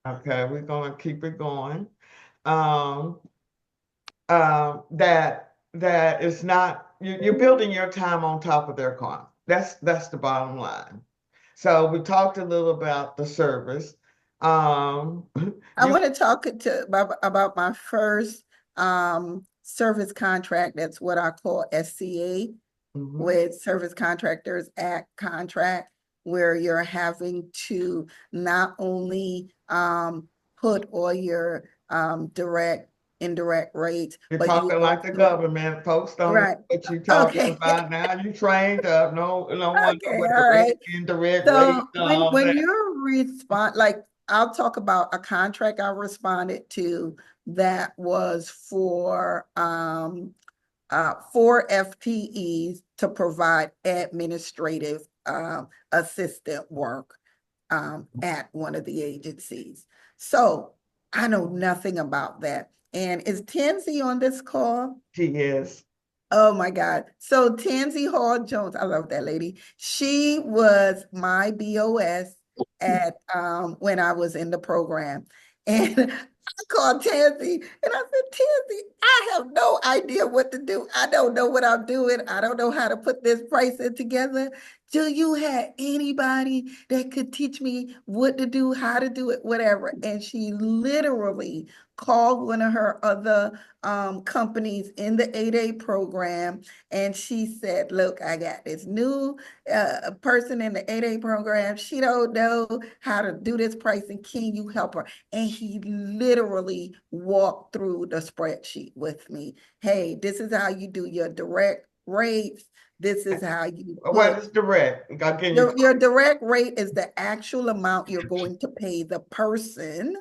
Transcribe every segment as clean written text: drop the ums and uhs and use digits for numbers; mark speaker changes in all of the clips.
Speaker 1: Okay, we're gonna keep it going. Um, that is not you're building your time on top of their cost. That's the bottom line. So we talked a little about the service. Um,
Speaker 2: I
Speaker 1: you
Speaker 2: want to talk about my first service contract. That's what I call SCA,
Speaker 1: mhm.
Speaker 2: with Service Contractors Act contract, where you're having to not only put all your direct, indirect rates,
Speaker 1: You're
Speaker 2: but you
Speaker 1: talking like the
Speaker 2: also,
Speaker 1: government. Folks don't know
Speaker 2: right.
Speaker 1: what you're talking
Speaker 2: Okay.
Speaker 1: about now. You trained up. No one know
Speaker 2: Okay,
Speaker 1: what
Speaker 2: all
Speaker 1: direct,
Speaker 2: right.
Speaker 1: indirect rates
Speaker 2: So
Speaker 1: and all
Speaker 2: when
Speaker 1: that.
Speaker 2: you're like I'll talk about a contract I responded to that was for FTEs to provide administrative assistant work at one of the agencies. So I know nothing about that. And is Tansy on this call?
Speaker 1: She is.
Speaker 2: Oh my God. So Tansy Hall Jones, I love that lady. She was my BOS at when I was in the program. And I called Tansy and I said, Tansy, I have no idea what to do. I don't know what I'm doing. I don't know how to put this pricing together. Do you have anybody that could teach me what to do, how to do it, whatever? And she literally called one of her other companies in the 8A program. And she said, look, I got this new person in the 8A program. She don't know how to do this pricing. Can you help her? And he literally walked through the spreadsheet with me. Hey, this is how you do your direct rates. This is how you
Speaker 1: What
Speaker 2: put
Speaker 1: is direct? Can you
Speaker 2: your direct rate is the actual amount you're going to pay the person,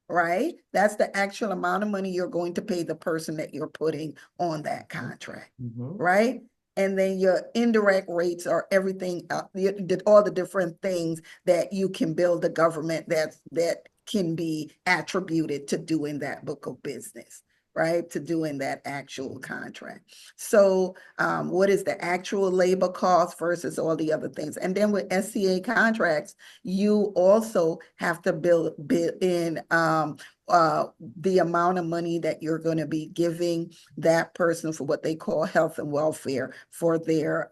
Speaker 2: right? That's the actual amount of money you're going to pay the person that you're putting on that contract,
Speaker 1: Mhm.
Speaker 2: right? And then your indirect rates are everything, all the different things that you can bill the government that can be attributed to doing that book of business, right? To doing that actual contract. So what is the actual labor cost versus all the other things? And then with SCA contracts, you also have to build in the amount of money that you're going to be giving that person for what they call health and welfare for their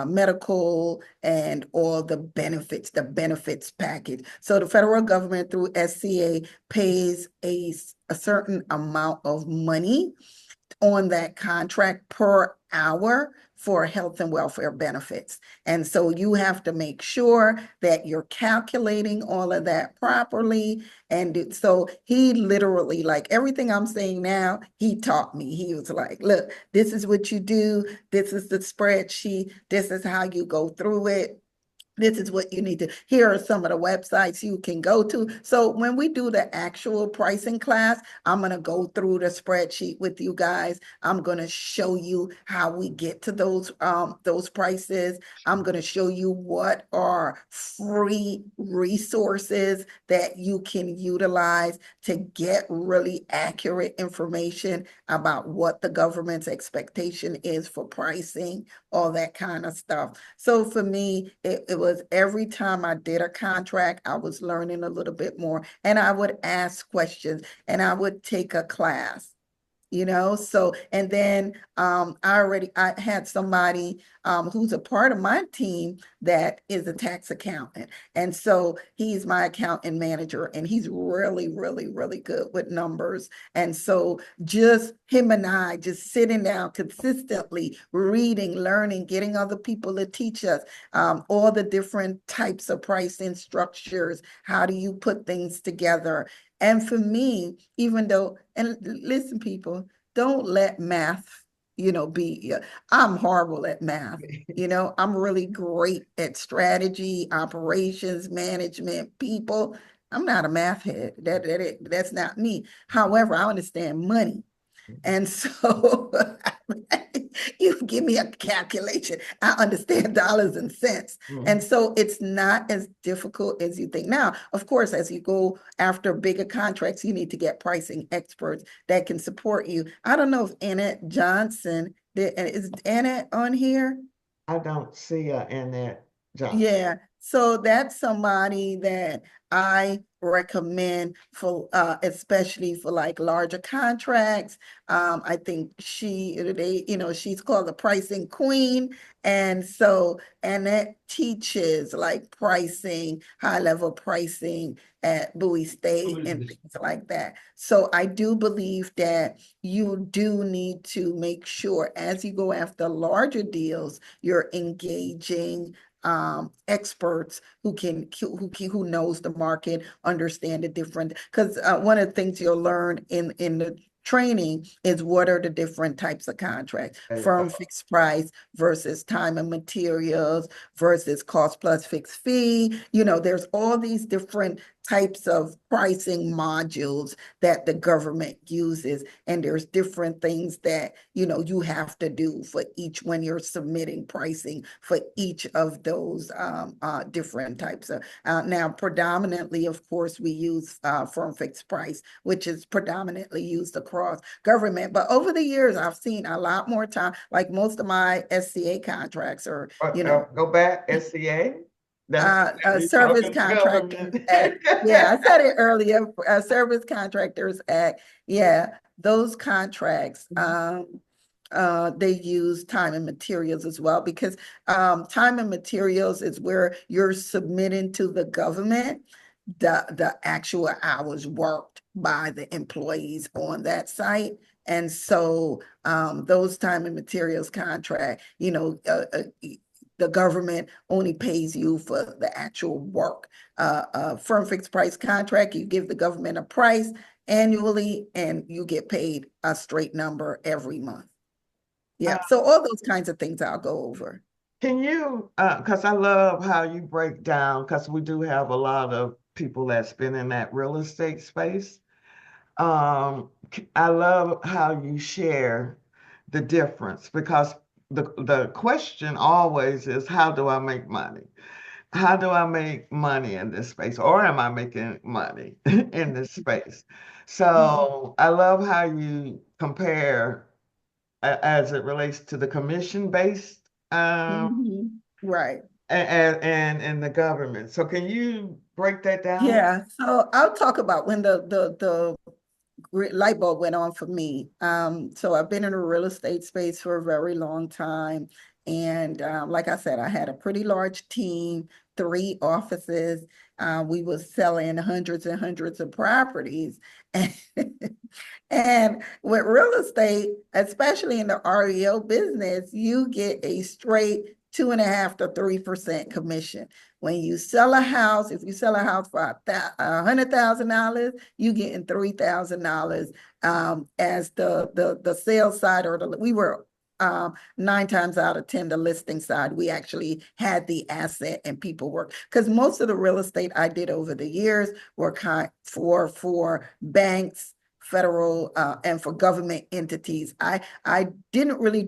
Speaker 2: medical and all the benefits package. So the federal government through SCA pays a certain amount of money on that contract per hour for health and welfare benefits. And so you have to make sure that you're calculating all of that properly. And so he literally, like everything I'm saying now, he taught me. He was like, look, this is what you do. This is the spreadsheet. This is how you go through it. This is what you need to, here are some of the websites you can go to. So when we do the actual pricing class, I'm going to go through the spreadsheet with you guys. I'm going to show you how we get to those prices. I'm going to show you what are free resources that you can utilize to get really accurate information about what the government's expectation is for pricing, all that kind of stuff. So for me, it was every time I did a contract, I was learning a little bit more and I would ask questions and I would take a class. So and then I had somebody who's a part of my team that is a tax accountant. And so he's my accountant manager and he's really, really, really good with numbers. And so just him and I just sitting down consistently reading, learning, getting other people to teach us all the different types of pricing structures. How do you put things together? And for me, even though, and listen, people, don't let math, I'm horrible at math. I'm really great at strategy, operations, management, people. I'm not a math head. That's not me. However, I understand money. And so you give me a calculation. I understand dollars and cents. And
Speaker 1: Mhm.
Speaker 2: so it's not as difficult as you think. Now, of course, as you go after bigger contracts, you need to get pricing experts that can support you. I don't know if Annette Johnson, is Annette on here?
Speaker 1: I don't see Annette Johnson.
Speaker 2: Yeah. So that's somebody that I recommend for, especially for like larger contracts. I think she's called the pricing queen. And so, and that teaches like pricing, high level pricing at Bowie State and things like that. So I do believe that you do need to make sure as you go after larger deals, you're engaging experts who knows the market, understand the different, because one of the things you'll learn in the training is what are the different types of contracts,
Speaker 1: There you
Speaker 2: firm
Speaker 1: go.
Speaker 2: fixed price versus time and materials versus cost plus fixed fee. There's all these different types of pricing modules that the government uses, and there's different things that you have to do for each when you're submitting pricing for each of those different types of now predominantly, of course, we use firm fixed price, which is predominantly used across government, but over the years I've seen a lot more time, like most of my SCA contracts are
Speaker 1: Go back, SCA. That's we
Speaker 2: Service
Speaker 1: talking
Speaker 2: Contractors
Speaker 1: government.
Speaker 2: Act. Yeah, I said it earlier. Service Contractors Act. Yeah, those contracts. They use time and materials as well, because time and materials is where you're submitting to the government the actual hours worked by the employees on that site. And so those time and materials contract, the government only pays you for the actual work. Firm fixed price contract, you give the government a price annually and you get paid a straight number every month.
Speaker 1: Uh,
Speaker 2: Yeah, so all those kinds of things I'll go over.
Speaker 1: can you, because I love how you break down, because we do have a lot of people that's been in that real estate space. I love how you share the difference, because the question always is, how do I make money? How do I make money in this space? Or am I making money in this space? So I love how you compare as it relates to the commission-based
Speaker 2: Mhm. Right.
Speaker 1: and the government. So can you break that down?
Speaker 2: Yeah. So I'll talk about when the light bulb went on for me. So I've been in the real estate space for a very long time. And like I said, I had a pretty large team, 3 offices. We were selling hundreds and hundreds of properties. And with real estate, especially in the REO business, you get a straight 2.5 to 3% commission. When you sell a house, if you sell a house for $100,000, you getting $3,000 as the sales side, or we were 9 times out of 10, the listing side, we actually had the asset and people work, because most of the real estate I did over the years were for banks, federal and for government entities. I didn't really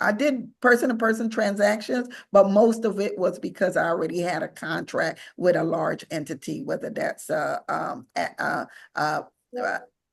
Speaker 2: I did person to person transactions, but most of it was because I already had a contract with a large entity, whether that's uh,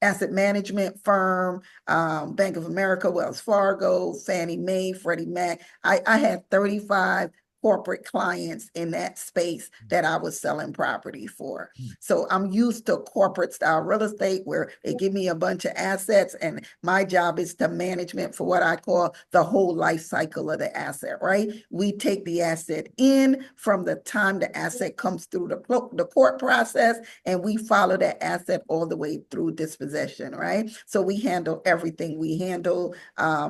Speaker 2: asset management firm, Bank of America, Wells Fargo, Fannie Mae, Freddie Mac. I had 35 corporate clients in that space that I was selling property for. So I'm used to corporate style real estate where they give me a bunch of assets and my job is to management for what I call the whole life cycle of the asset, right? We take the asset in from the time the asset comes through the court process, and we follow that asset all the way through dispossession, right? So we handle everything. We handle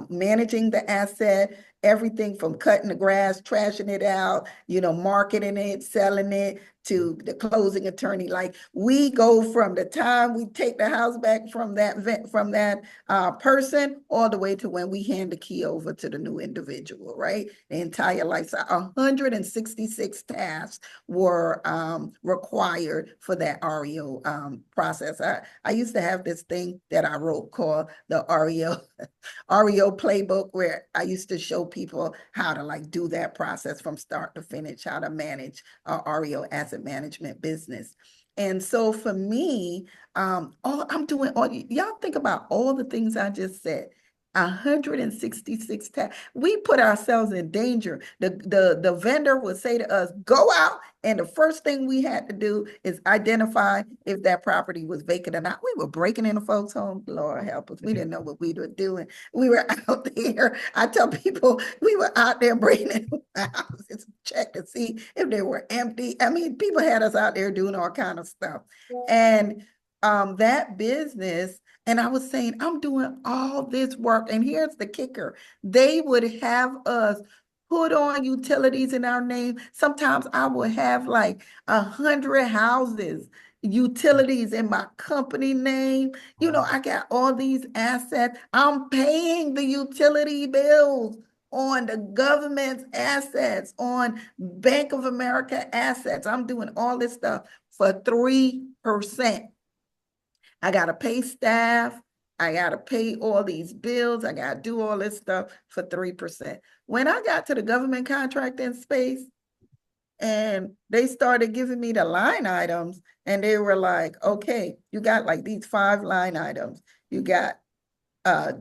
Speaker 2: managing the asset, everything from cutting the grass, trashing it out, marketing it, selling it, to the closing attorney. Like, we go from the time we take the house back from that person all the way to when we hand the key over to the new individual, right? The entire life. So 166 tasks were required for that REO process. I used to have this thing that I wrote called the REO playbook, where I used to show people how to like do that process from start to finish, how to manage a REO asset management business. And so for me, all I'm doing, y'all think about all the things I just said. 166 tax. We put ourselves in danger. The vendor would say to us, go out. And the first thing we had to do is identify if that property was vacant or not. We were breaking into folks' homes. Lord help us. We didn't know what we were doing. We were out there. I tell people we were out there breaking into houses, check to see if they were empty. I mean, people had us out there doing all kind of stuff. And that business, and I was saying, I'm doing all this work. And here's the kicker. They would have us put on utilities in our name. Sometimes I would have like 100 houses, utilities in my company name. You know,
Speaker 1: Wow.
Speaker 2: I got all these assets. I'm paying the utility bills on the government's assets, on Bank of America assets. I'm doing all this stuff for 3%. I got to pay staff. I got to pay all these bills. I got to do all this stuff for 3%. When I got to the government contracting space and they started giving me the line items, and they were like, okay, you got like these 5 line items. You got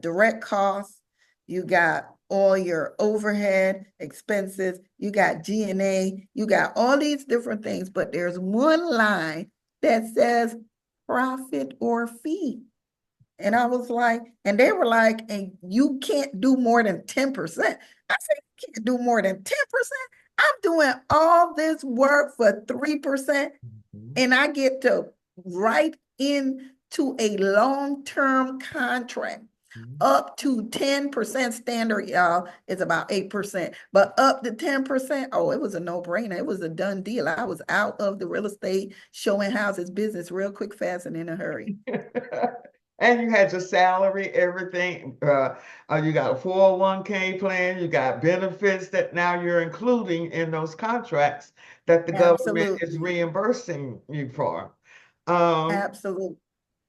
Speaker 2: direct costs, you got all your overhead expenses, you got G&A, you got all these different things, but there's one line that says profit or fee. And I was like, and they were like, and you can't do more than 10%. I said, you can't do more than 10%. I'm doing all this work for 3%,
Speaker 1: Mhm.
Speaker 2: and I get to write into a long-term contract
Speaker 1: Mhm.
Speaker 2: up to 10%. Standard, y'all, is about 8%, but up to 10%. Oh, it was a no-brainer. It was a done deal. I was out of the real estate showing houses business real quick, fast, and in a hurry.
Speaker 1: And you had your salary, everything. You got a 401k plan, you got benefits that now you're including in those contracts that the government is
Speaker 2: Absolutely.
Speaker 1: reimbursing you for. Um,
Speaker 2: Absolutely.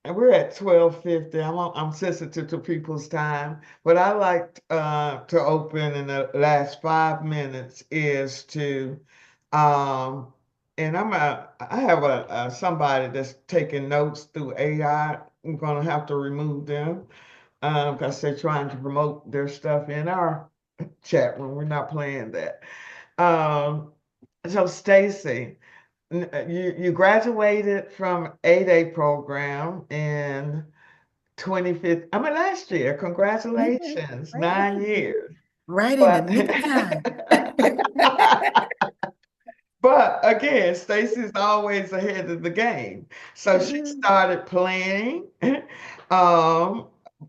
Speaker 1: and we're at 12:50. I'm sensitive to people's time, but I like to open in the last 5 minutes is to um and I have a somebody that's taking notes through AI. I'm gonna have to remove them because they're trying to promote their stuff in our chat room. We're not playing that. Um, so Stacey, you graduated from 8A program in 25th, I mean last year.
Speaker 2: Mhm.
Speaker 1: Congratulations,
Speaker 2: Thank
Speaker 1: 9 years.
Speaker 2: you. Right in the
Speaker 1: But
Speaker 2: nick of time.
Speaker 1: but again, Stacey's always ahead of the game. So she started planning um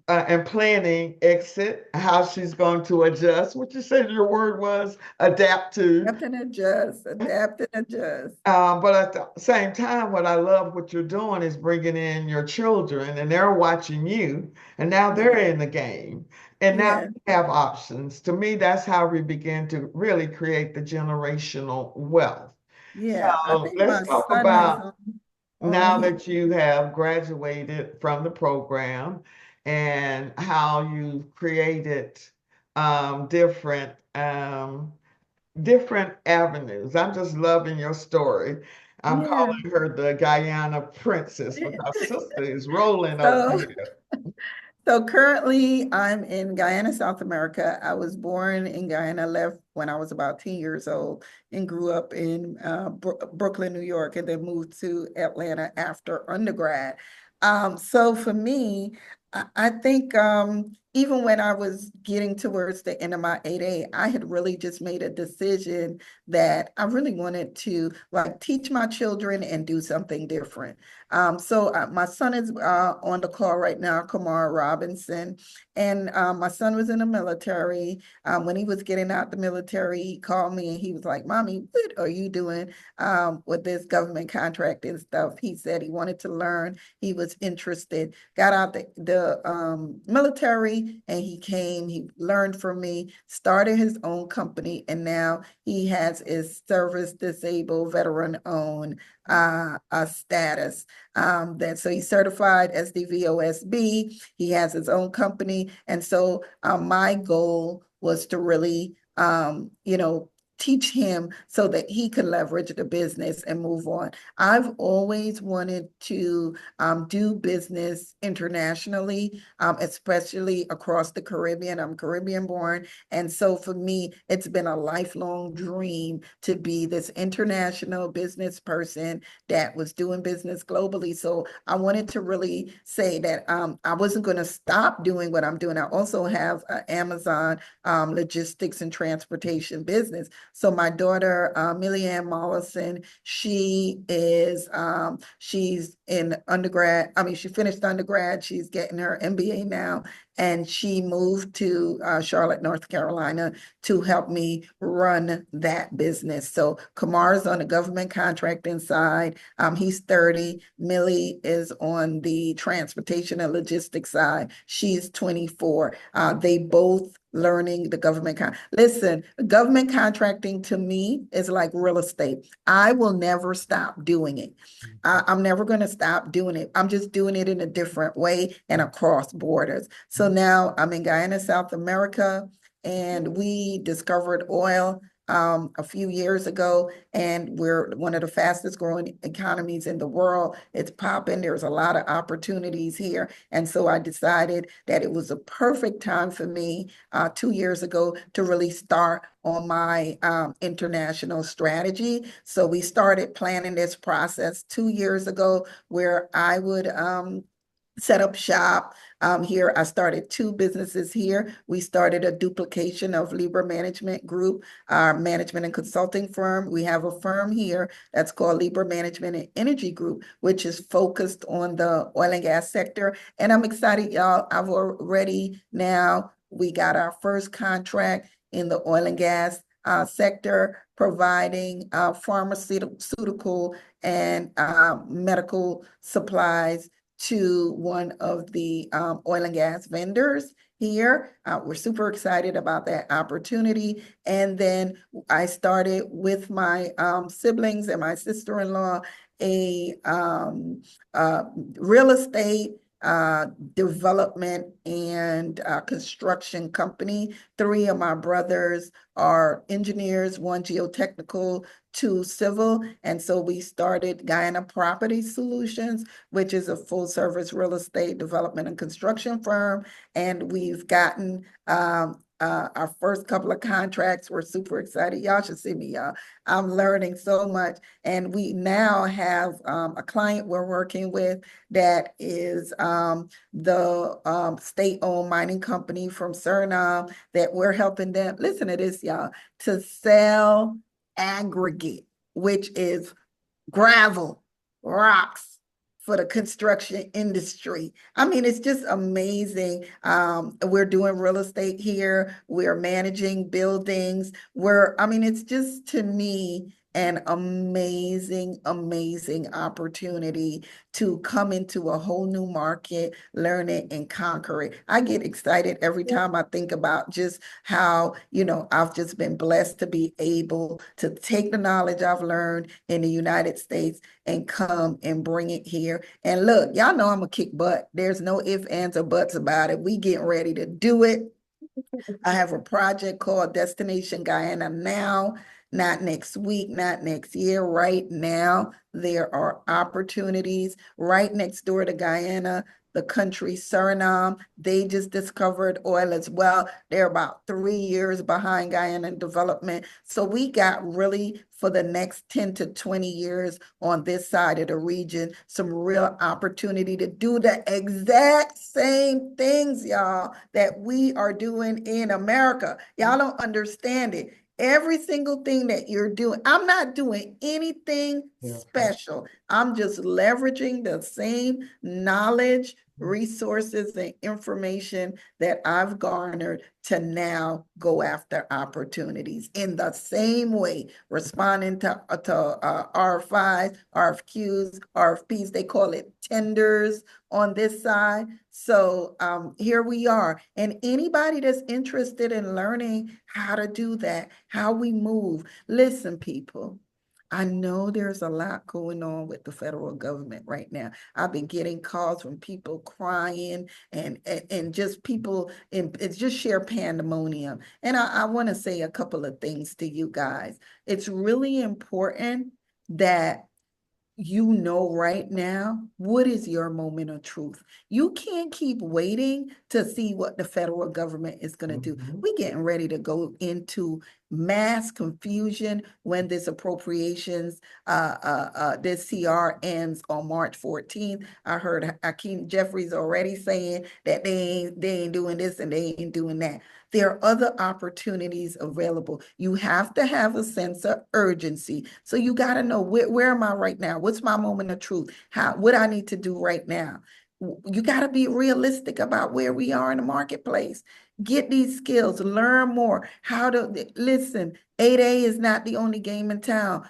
Speaker 1: and planning exit, how she's going to adjust. What you said your word was adapt to.
Speaker 2: Adapt and adjust, adapt and adjust.
Speaker 1: But at the same time, what I love what you're doing is bringing in your children and they're watching you, and now they're
Speaker 2: Yeah,
Speaker 1: in the game, and now
Speaker 2: yeah,
Speaker 1: you have options. To me, that's how we begin to really create the generational wealth.
Speaker 2: yeah. I
Speaker 1: So
Speaker 2: think
Speaker 1: let's
Speaker 2: my
Speaker 1: talk
Speaker 2: son is
Speaker 1: about
Speaker 2: on
Speaker 1: now
Speaker 2: here.
Speaker 1: that you have graduated from the program and how you've created different different avenues. I'm just loving your story. I'm
Speaker 2: Yeah.
Speaker 1: calling her the Guyana princess because sister is rolling over
Speaker 2: So
Speaker 1: here.
Speaker 2: So currently, I'm in Guyana, South America. I was born in Guyana, left when I was about 10 years old, and grew up in Brooklyn, New York, and then moved to Atlanta after undergrad. So for me, I think even when I was getting towards the end of my 8A, I had really just made a decision that I really wanted to like teach my children and do something different. So my son is on the call right now, Kamar Robinson, and my son was in the military. When he was getting out the military, he called me and he was like, "Mommy, what are you doing with this government contract and stuff?" He said he wanted to learn. He was interested. Got out the military and he came. He learned from me, started his own company, and now he has his service disabled, veteran owned status. That so he's certified SDVOSB. He has his own company, and so my goal was to really, teach him so that he can leverage the business and move on. I've always wanted to do business internationally, especially across the Caribbean. I'm Caribbean born. And so for me, it's been a lifelong dream to be this international business person that was doing business globally. So I wanted to really say that I wasn't going to stop doing what I'm doing. I also have an Amazon logistics and transportation business. So my daughter, Millie Ann Mollison, she's in undergrad. I mean, she finished undergrad. She's getting her MBA now, and she moved to Charlotte, North Carolina to help me run that business. So Kamar's on the government contracting side. He's 30. Millie is on the transportation and logistics side. She's 24. They both learning the government. Listen, government contracting to me is like real estate. I will never stop doing it. I'm never going to stop doing it. I'm just doing it in a different way and across borders. So now I'm in Guyana, South America, and we discovered oil a few years ago, and we're one of the fastest growing economies in the world. It's popping. There's a lot of opportunities here. And so I decided that it was a perfect time for me 2 years ago to really start on my international strategy. So we started planning this process 2 years ago where I would set up shop here. I started two businesses here. We started a duplication of Libra Management Group, our management and consulting firm. We have a firm here that's called Libra Management and Energy Group, which is focused on the oil and gas sector. And I'm excited, y'all. I've already now, we got our first contract in the oil and gas sector, providing pharmaceutical and medical supplies to one of the oil and gas vendors here. We're super excited about that opportunity. And then I started with my siblings and my sister-in-law a real estate development and construction company. Three of my brothers are engineers, one geotechnical, two civil. And so we started Guyana Property Solutions, which is a full service real estate development and construction firm. And we've gotten our first couple of contracts. We're super excited. Y'all should see me, y'all. I'm learning so much. And we now have a client we're working with that is the state-owned mining company from Suriname that we're helping them, listen to this, y'all, to sell aggregate, which is gravel, rocks for the construction industry. I mean, it's just amazing. We're doing real estate here. We're managing buildings. I mean, it's just to me an amazing, amazing opportunity to come into a whole new market, learn it and conquer it. I get excited every time I think about just how, I've just been blessed to be able to take the knowledge I've learned in the United States and come and bring it here. And look, y'all know I'm gonna kick butt. There's no ifs, ands, or buts about it. We getting ready to do it. I have a project called Destination Guyana now, not next week, not next year, right now. There are opportunities right next door to Guyana, the country Suriname. They just discovered oil as well. They're about 3 years behind Guyana in development. So we got really, for the next 10 to 20 years on this side of the region, some real opportunity to do the exact same things, y'all, that we are doing in America. Y'all don't understand it. Every single thing that you're doing, I'm not doing anything special. I'm just leveraging the same knowledge, resources, and information that I've garnered to now go after opportunities in the same way, responding to RFIs, RFQs, RFPs. They call it tenders on this side. So here we are. And anybody that's interested in learning how to do that, how we move, listen, people, I know there's a lot going on with the federal government right now. I've been getting calls from people crying and just people and it's just sheer pandemonium. And I want to say a couple of things to you guys. It's really important that you know right now what is your moment of truth. You can't keep waiting to see what the federal government is going to do.
Speaker 1: Mhm.
Speaker 2: We're getting ready to go into mass confusion when this appropriations this CR ends on March 14th. I heard Hakeem Jeffries already saying that they ain't doing this and they ain't doing that. There are other opportunities available. You have to have a sense of urgency. So you got to know where am I right now? What's my moment of truth? What I need to do right now? You got to be realistic about where we are in the marketplace. Get these skills, learn more. How to listen. 8A is not the only game in town.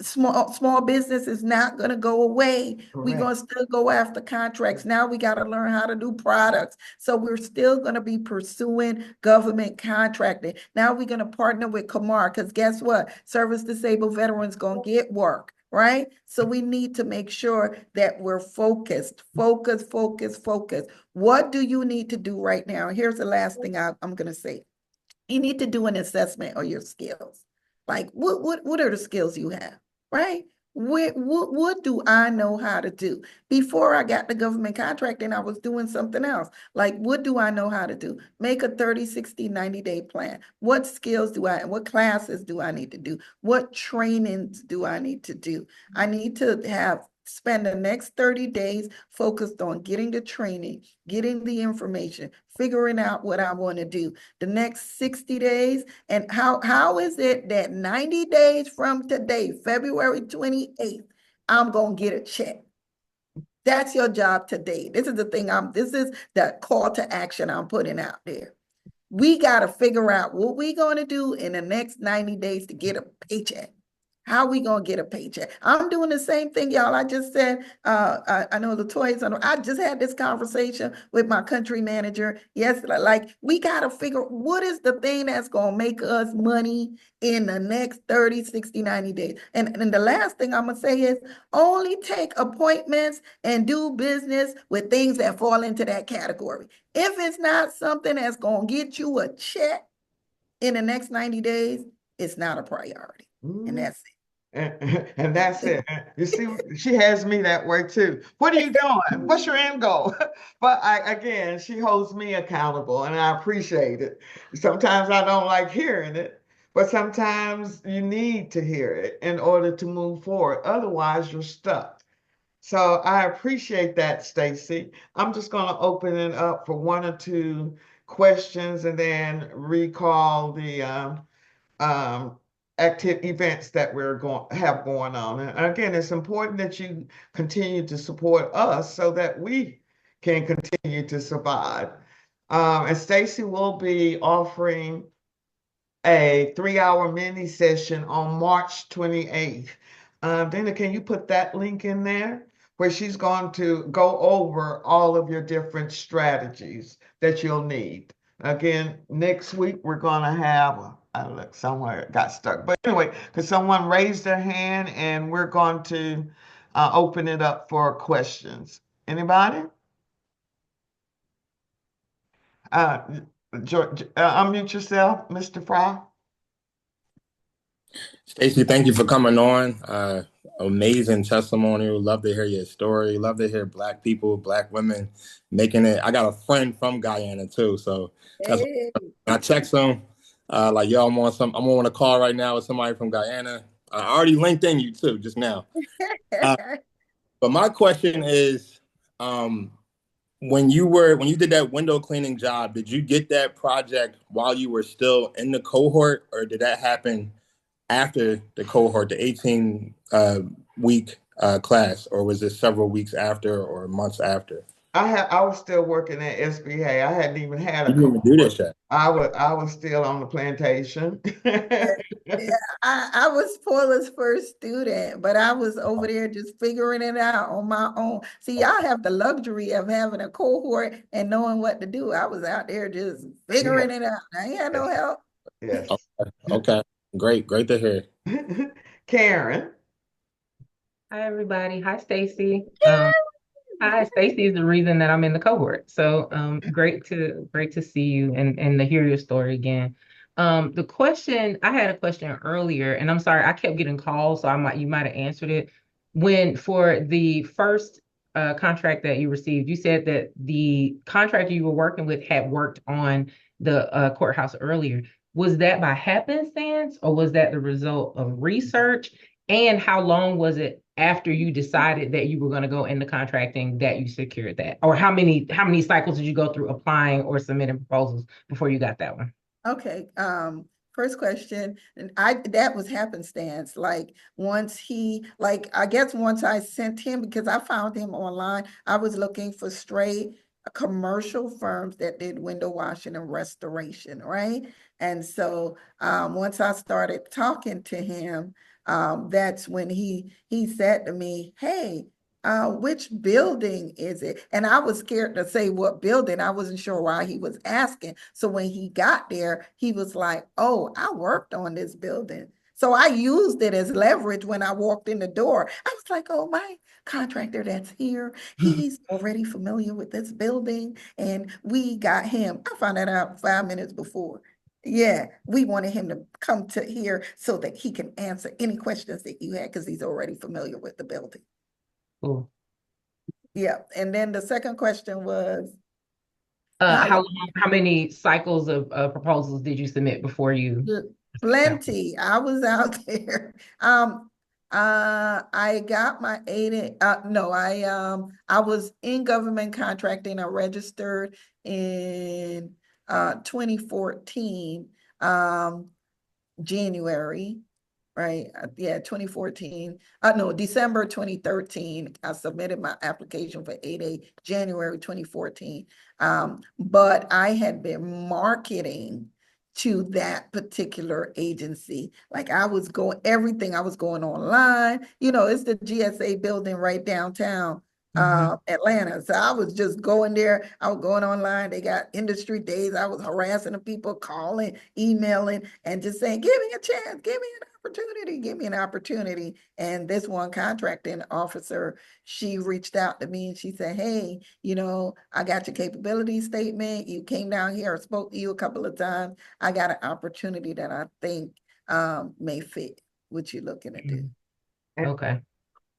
Speaker 2: Small business is not going to go away. We're going
Speaker 1: Correct.
Speaker 2: to still go after contracts. Now we got to learn how to do products. So we're still going to be pursuing government contracting. Now we're going to partner with Kamar because guess what? Service disabled veterans going to get work, right? So we need to make sure that we're focused, focus, focus, focus. What do you need to do right now? Here's the last thing I'm going to say. You need to do an assessment of your skills. Like what are the skills you have, right? What do I know how to do? Before I got the government contracting, I was doing something else. Like, what do I know how to do? Make a 30, 60, 90-day plan. What skills what classes do I need to do? What trainings do I need to do? I need to spend the next 30 days focused on getting the training, getting the information, figuring out what I want to do the next 60 days. And how is it that 90 days from today, February 28th, I'm going to get a check? That's your job today. This is the call to action I'm putting out there. We got to figure out what we're going to do in the next 90 days to get a paycheck. How we gonna get a paycheck? I'm doing the same thing, y'all. I just said, I know the toys. I just had this conversation with my country manager. Yes, like we gotta figure what is the thing that's gonna make us money in the next 30, 60, 90 days. And the last thing I'm gonna say is only take appointments and do business with things that fall into that category. If it's not something that's gonna get you a check in the next 90 days, it's not a priority. And
Speaker 1: Mhm.
Speaker 2: that's
Speaker 1: And that's it. You see, she has me that way too. What are you doing? What's your end goal? But again, she holds me accountable, and I appreciate it. Sometimes I don't like hearing it, but sometimes you need to hear it in order to move forward. Otherwise, you're stuck. So I appreciate that, Stacey. I'm just going to open it up for one or two questions and then recall the um, active events that we're going have going on. And again, it's important that you continue to support us so that we can continue to survive. And Stacey will be offering a 3 hour mini session on March 28th. Dana, can you put that link in there where she's going to go over all of your different strategies that you'll need? Again, next week we're going to have, I look, somewhere it got stuck. But anyway, because someone raised their hand and we're going to open it up for questions. Anybody? Uh, unmute yourself, Mr. Fry.
Speaker 3: Stacey, thank you for coming on. Amazing testimonial. Love to hear your story. Love to hear Black people, Black women making it. I got a friend from Guyana too, so that's
Speaker 2: Hey.
Speaker 3: I text him like, yo, I'm on a call right now with somebody from Guyana. I already linked in you too just now. Uh, but my question is, um, when you did that window cleaning job, did you get that project while you were still in the cohort, or did that happen after the cohort, the 18 week class, or was it several weeks after or months after?
Speaker 1: I was still working at SBA. I hadn't even had
Speaker 3: You
Speaker 1: a
Speaker 3: didn't even do
Speaker 1: cohort.
Speaker 3: this yet.
Speaker 1: I was still on the plantation.
Speaker 2: Yeah, yeah, I was Paula's first student, but I was over there just figuring it out on my own. See, y'all have the luxury of having a cohort and knowing what to do. I was out there just
Speaker 1: Yeah,
Speaker 2: figuring it out. I ain't had no
Speaker 1: yes,
Speaker 2: help.
Speaker 1: yes.
Speaker 3: Okay, okay. Great to hear.
Speaker 1: Karen.
Speaker 4: Hi, everybody. Hi, Stacey. Hi, Stacey is the reason that I'm in the cohort. So, great to see you and to hear your story again. The question I had a question earlier, and I'm sorry, I kept getting calls, so you might have answered it. When for the first contract that you received, you said that the contractor you were working with had worked on the courthouse earlier. Was that by happenstance, or was that the result of research? And how long was it after you decided that you were going to go into contracting that you secured that? Or how many cycles did you go through applying or submitting proposals before you got that one?
Speaker 2: Okay, first question, and that was happenstance. Like I guess once I sent him, because I found him online, I was looking for straight commercial firms that did window washing and restoration, right? And so once I started talking to him, that's when he said to me, "Hey, which building is it?" And I was scared to say what building. I wasn't sure why he was asking. So when he got there, he was like, "Oh, I worked on this building." So I used it as leverage when I walked in the door. I was like, "Oh, my contractor that's here, he's already familiar with this building." And we got him. I found that out 5 minutes before. Yeah, we wanted him to come to here so that he can answer any questions that you had because he's already familiar with the building.
Speaker 4: Cool.
Speaker 2: Yeah, and then the second question was how long?
Speaker 4: How many cycles of proposals did you submit before you?
Speaker 2: Plenty. I was out there. I got my aid. No, I was in government contracting. I registered in 2014, January. Right. Yeah, 2014. No, December 2013. I submitted my application for 8A January 2014. But I had been marketing to that particular agency. Like I was going online. It's the GSA building right downtown
Speaker 4: Mhm.
Speaker 2: Atlanta. So I was just going there. I was going online. They got industry days. I was harassing the people, calling, emailing, and just saying, "Give me a chance, give me an opportunity, give me an opportunity." And this one contracting officer, she reached out to me and she said, "Hey, I got your capability statement. You came down here, I spoke to you a couple of times. I got an opportunity that I think may fit what you're looking to do."
Speaker 4: Mhm. Okay.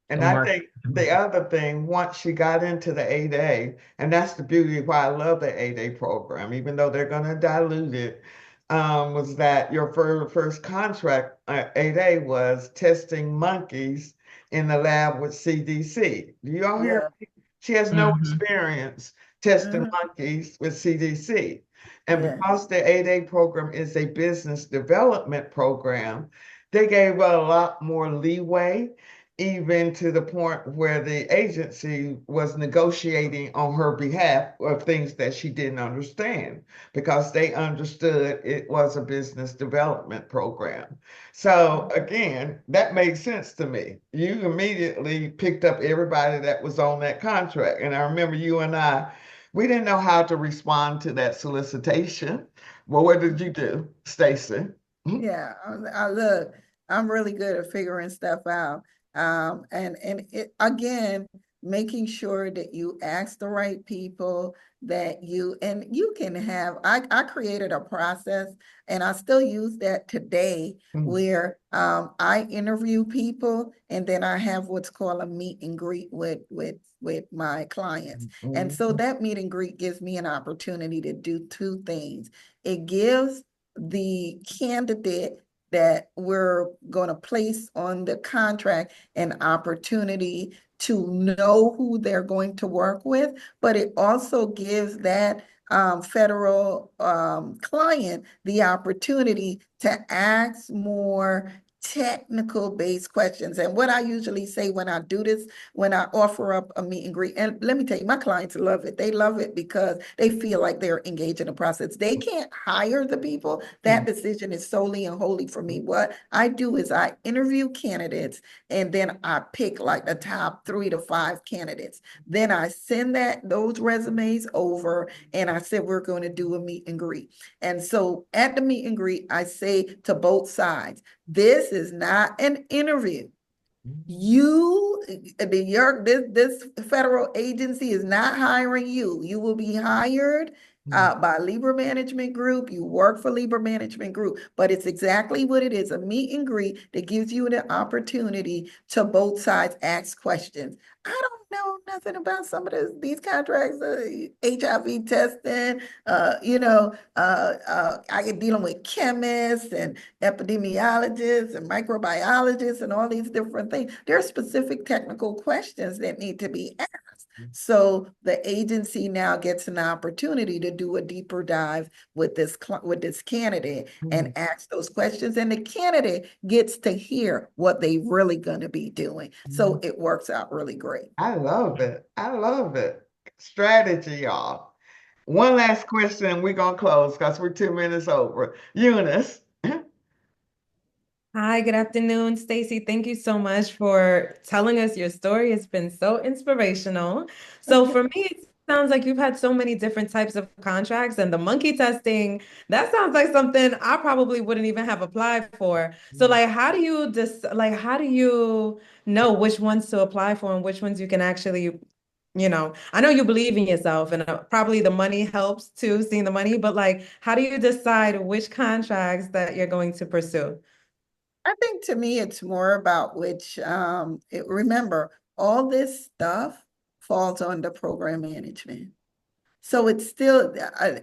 Speaker 4: So
Speaker 1: And I
Speaker 4: Mark.
Speaker 1: think the other thing, once she got into the 8A, and that's the beauty of why I love the 8A program, even though they're going to dilute it, was that your first contract, 8A, was testing monkeys in the lab with CDC. Do you all hear
Speaker 2: Yeah.
Speaker 1: me? She has no
Speaker 4: Mhm.
Speaker 1: experience testing
Speaker 2: Mhm.
Speaker 1: monkeys with CDC. And
Speaker 2: Yeah.
Speaker 1: because the 8A program is a business development program, they gave her a lot more leeway, even to the point where the agency was negotiating on her behalf of things that she didn't understand because they understood it was a business development program. So again, that made sense to me. You immediately picked up everybody that was on that contract. And I remember you and we didn't know how to respond to that solicitation. Well, what did you do, Stacey?
Speaker 2: Yeah, I look, I'm really good at figuring stuff out. And it again, making sure that you ask the right people and you can have, I created a process and I still use that today where I interview people and then I have what's called a meet and greet with my clients. And so
Speaker 1: Mhm.
Speaker 2: that meet and greet gives me an opportunity to do two things. It gives the candidate that we're going to place on the contract an opportunity to know who they're going to work with, but it also gives that federal client the opportunity to ask more technical based questions. And what I usually say when I do this, when I offer up a meet and greet, and let me tell you, my clients love it. They love it because they feel like they're engaged in the process. They can't hire the people. That decision is solely and wholly for me. What I do is I interview candidates and then I pick like the top 3 to 5 candidates. Then I send those resumes over and I said, we're going to do a meet and greet. And so at the meet and greet, I say to both sides, this is not an interview. You, this federal agency is not hiring you. You will be hired by Libra Management Group. You work for Libra Management Group, but it's exactly what it is, a meet and greet that gives you the opportunity to both sides ask questions. I don't know nothing about some of these contracts, HIV testing, I get dealing with chemists and epidemiologists and microbiologists and all these different things. There are specific technical questions that need to be asked. So the agency now gets an opportunity to do a deeper dive with this candidate and ask those questions, and the candidate gets to hear what they really going to be doing. So it works out really great.
Speaker 1: I love it. I love it. Strategy, y'all. One last question, we're gonna close because we're 2 minutes over. Eunice.
Speaker 5: Hi, good afternoon, Stacey. Thank you so much for telling us your story. It's been so inspirational. So for me, it sounds like you've had so many different types of contracts, and the monkey testing, that sounds like something I probably wouldn't even have applied for. So like how do you know which ones to apply for and which ones you can actually, I know you believe in yourself, and probably the money helps too, seeing the money, but like how do you decide which contracts that you're going to pursue?
Speaker 2: I think to me, it's more about remember, all this stuff falls under program management. So it's still,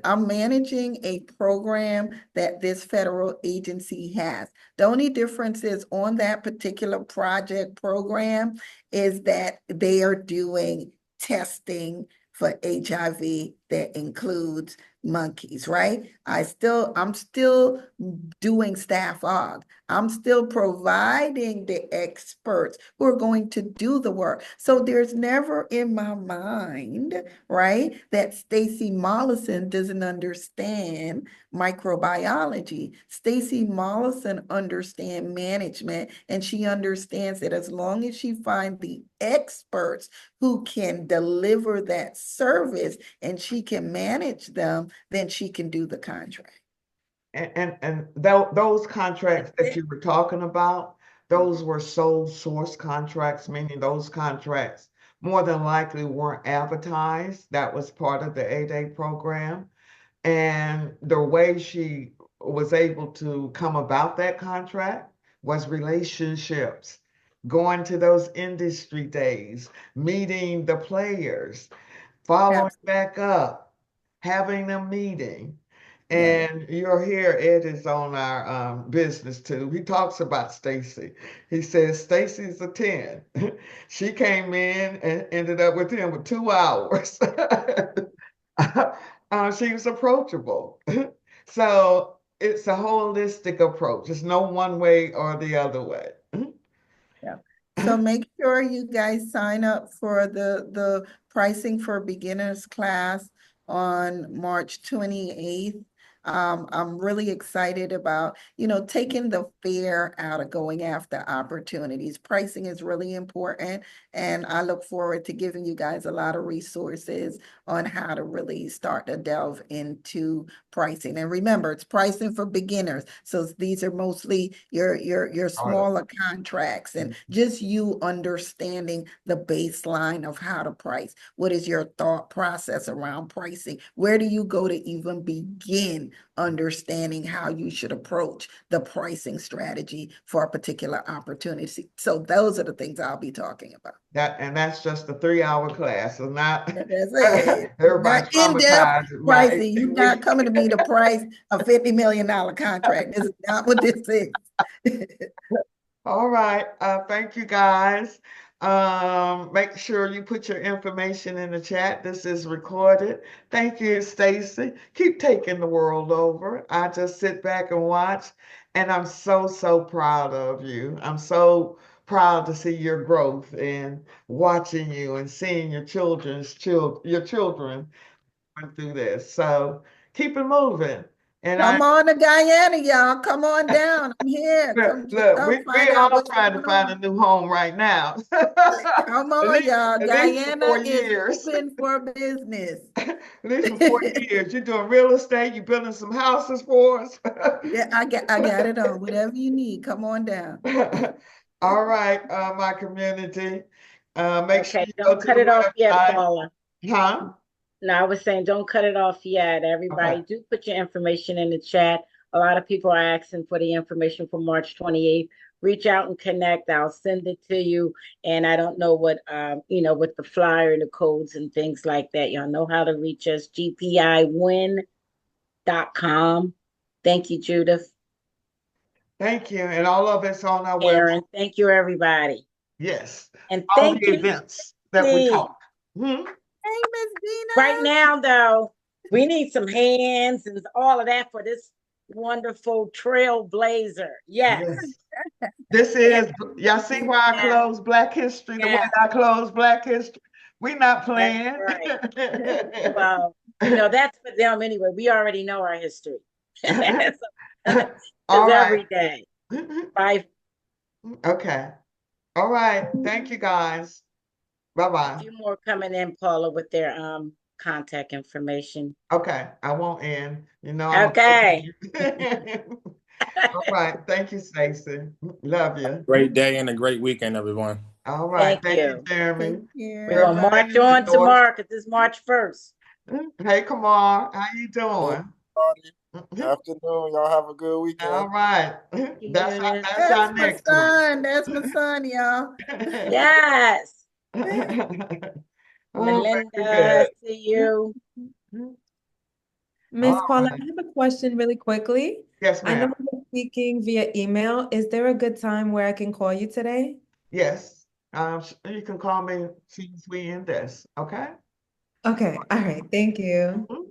Speaker 2: I'm managing a program that this federal agency has. The only difference is on that particular project program is that they are doing testing for HIV that includes monkeys, right? I'm still doing staff aug. I'm still providing the experts who are going to do the work. So there's never in my mind, right, that Stacey Mollison doesn't understand microbiology. Stacey Mollison understands management, and she understands that as long as she finds the experts who can deliver that service and she can manage them, then she can do the contract.
Speaker 1: Those contracts that you were talking about, those were sole source contracts, meaning those contracts more than likely weren't advertised. That was part of the 8A program. And the way she was able to come about that contract was relationships, going to those industry days, meeting the players, following
Speaker 2: Absolutely.
Speaker 1: back up, having a meeting.
Speaker 2: Yeah.
Speaker 1: And you're here, Ed is on our business too. He talks about Stacey. He says Stacey's a 10. She came in and ended up with him with 2 hours. She was approachable. So it's a holistic approach. It's no one way or the other way.
Speaker 2: Yeah. So make sure you guys sign up for the pricing for beginners class on March 28th. I'm really excited about, taking the fear out of going after opportunities. Pricing is really important, and I look forward to giving you guys a lot of resources on how to really start to delve into pricing. And remember, it's pricing for beginners. So these are mostly your smaller contracts and just you understanding the baseline of how to price. What is your thought process around pricing? Where do you go to even begin understanding how you should approach the pricing strategy for a particular opportunity? So those are the things I'll be talking about.
Speaker 1: That's just a 3 hour class. So not
Speaker 2: That's it.
Speaker 1: everybody
Speaker 2: Not in-depth
Speaker 1: traumatized by
Speaker 2: pricing. You're not coming to me to price a $50 million contract. This is not what this is.
Speaker 1: All right. Thank you guys. Make sure you put your information in the chat. This is recorded. Thank you, Stacey. Keep taking the world over. I just sit back and watch, and I'm so, so proud of you. I'm so proud to see your growth and watching you and seeing your children going through this. So keep it moving. And
Speaker 2: Come on to Guyana, y'all. Come on down. I'm here. Just
Speaker 1: look,
Speaker 2: come
Speaker 1: we
Speaker 2: find out
Speaker 1: all
Speaker 2: what's
Speaker 1: trying to
Speaker 2: going
Speaker 1: find a
Speaker 2: on.
Speaker 1: new home right now.
Speaker 2: Come on, y'all.
Speaker 1: At least for
Speaker 2: Guyana
Speaker 1: 4
Speaker 2: is
Speaker 1: years.
Speaker 2: open for business.
Speaker 1: At least for 4 years. You're doing real estate, you're building some houses for us.
Speaker 2: Yeah, I got it on. Whatever you need, come on down.
Speaker 1: All right, my community. Make sure
Speaker 6: Okay,
Speaker 1: you go
Speaker 6: don't
Speaker 1: to
Speaker 6: cut
Speaker 1: the
Speaker 6: it off yet,
Speaker 1: website.
Speaker 6: Paula.
Speaker 1: Huh?
Speaker 6: No, I was saying don't cut it off yet.
Speaker 1: Okay.
Speaker 6: Everybody, do put your information in the chat. A lot of people are asking for the information for March 28th. Reach out and connect. I'll send it to you. And I don't know what with the flyer and the codes and things like that. Y'all know how to reach us. GPIwin.com. Thank you, Judith.
Speaker 1: Thank you. And all of it's on our website.
Speaker 6: Aaron, thank you, everybody.
Speaker 1: Yes.
Speaker 6: And
Speaker 1: All
Speaker 6: thank
Speaker 1: the
Speaker 6: you,
Speaker 1: events that we
Speaker 6: Stacey.
Speaker 1: talk. Hmm?
Speaker 2: Hey, Miss Dina.
Speaker 6: Right now, though, we need some hands and all of that for this wonderful trailblazer. Yes.
Speaker 1: Yes. This is, y'all see why I
Speaker 6: Yes.
Speaker 1: close Black History the way
Speaker 6: Yes.
Speaker 1: I close Black History? We not
Speaker 6: That's
Speaker 1: playing.
Speaker 6: right. Well, that's for them anyway. We already know our history. It's
Speaker 1: All right.
Speaker 6: every day. Bye.
Speaker 1: Okay. All right. Thank you guys.
Speaker 6: A
Speaker 1: Bye-bye.
Speaker 6: few more coming in, Paula, with their contact information.
Speaker 1: Okay. I won't end. You know I'm
Speaker 6: Okay.
Speaker 1: All right. Thank you, Stacey. Love you.
Speaker 3: Great day and a great weekend, everyone.
Speaker 1: All right.
Speaker 6: Thank
Speaker 1: Thank you,
Speaker 6: you.
Speaker 1: Jeremy.
Speaker 2: Thank you.
Speaker 6: We're gonna march
Speaker 1: Everybody
Speaker 6: on
Speaker 1: in the
Speaker 6: tomorrow because it's March 1st.
Speaker 1: Hey, Kamar. How you
Speaker 7: Hey,
Speaker 1: doing?
Speaker 7: everybody. Afternoon. Y'all have a good
Speaker 1: All
Speaker 7: weekend.
Speaker 1: right. That's
Speaker 6: Yes.
Speaker 1: our
Speaker 2: That's my
Speaker 1: next
Speaker 2: son. That's my son, y'all.
Speaker 1: week.
Speaker 6: Yes.
Speaker 1: Oh,
Speaker 6: Melinda,
Speaker 1: very
Speaker 6: see you.
Speaker 1: good.
Speaker 5: Miss
Speaker 1: All
Speaker 5: Paula,
Speaker 1: right.
Speaker 5: I have a question really quickly.
Speaker 1: Yes,
Speaker 5: I know
Speaker 1: ma'am.
Speaker 5: we're speaking via email. Is there a good time where I can call you today?
Speaker 1: Yes. You can call me since we in this. Okay?
Speaker 5: Okay, all right. Thank you.
Speaker 1: Mhm.